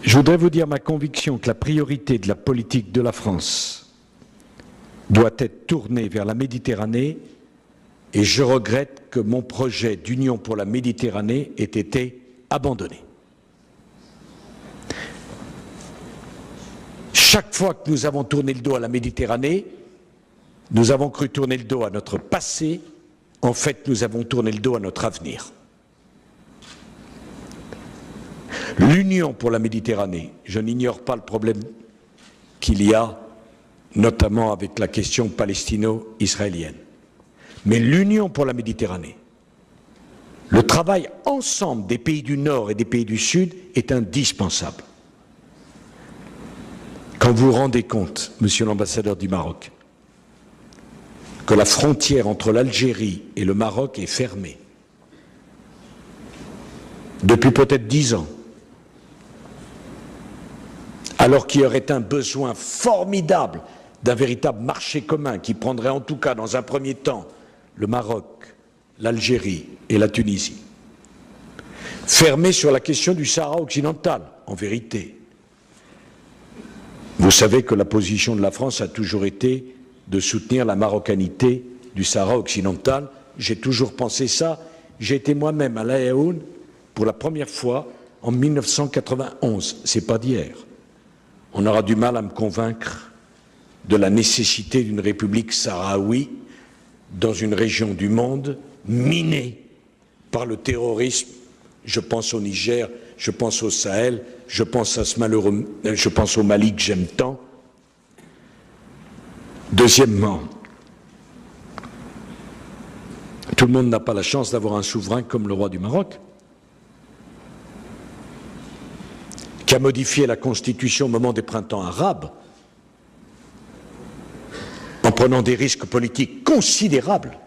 Je voudrais vous dire ma conviction que la priorité de la politique de la France doit être tournée vers la Méditerranée, et je regrette que mon projet d'Union pour la Méditerranée ait été abandonné. Chaque fois que nous avons tourné le dos à la Méditerranée, nous avons cru tourner le dos à notre passé. En fait, nous avons tourné le dos à notre avenir. L'Union pour la Méditerranée, je n'ignore pas le problème qu'il y a, notamment avec la question palestino-israélienne. Mais l'Union pour la Méditerranée, le travail ensemble des pays du Nord et des pays du Sud est indispensable. Quand vous vous rendez compte, monsieur l'ambassadeur du Maroc, que la frontière entre l'Algérie et le Maroc est fermée depuis peut-être 10 ans, alors qu'il y aurait un besoin formidable d'un véritable marché commun qui prendrait en tout cas dans un premier temps le Maroc, l'Algérie et la Tunisie. Fermé sur la question du Sahara occidental, en vérité. Vous savez que la position de la France a toujours été de soutenir la marocanité du Sahara occidental. J'ai toujours pensé ça. J'ai été moi-même à La Yaoune pour la première fois en 1991. C'est pas d'hier. On aura du mal à me convaincre de la nécessité d'une république sahraoui dans une région du monde minée par le terrorisme. Je pense au Niger, je pense au Sahel, je pense au Mali que j'aime tant. Deuxièmement, tout le monde n'a pas la chance d'avoir un souverain comme le roi du Maroc, qui a modifié la constitution au moment des printemps arabes, en prenant des risques politiques considérables,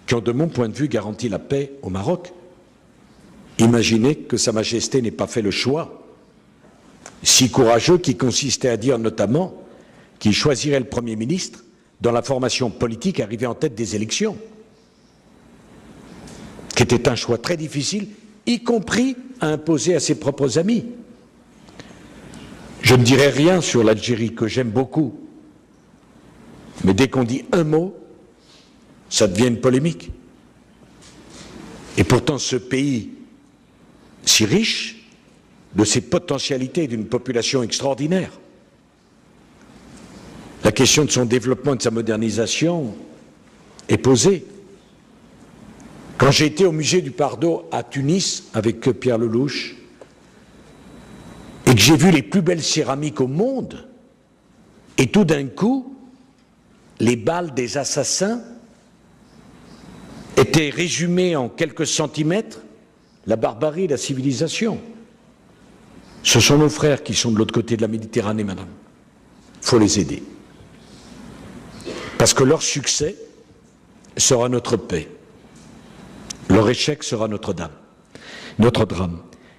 qui ont, de mon point de vue, garanti la paix au Maroc. Imaginez que Sa Majesté n'ait pas fait le choix si courageux qui consistait à dire notamment qu'il choisirait le Premier ministre dans la formation politique arrivée en tête des élections, qui était un choix très difficile, y compris à imposer à ses propres amis. Je ne dirai rien sur l'Algérie, que j'aime beaucoup, mais dès qu'on dit un mot, ça devient une polémique. Et pourtant ce pays si riche, de ses potentialités, d'une population extraordinaire, la question de son développement et de sa modernisation est posée. Quand j'ai été au musée du Pardo à Tunis avec Pierre Lelouch et que j'ai vu les plus belles céramiques au monde, et tout d'un coup, les balles des assassins étaient résumées en quelques centimètres, la barbarie, la civilisation. Ce sont nos frères qui sont de l'autre côté de la Méditerranée, madame. Il faut les aider. Parce que leur succès sera notre paix. Leur échec sera notre drame.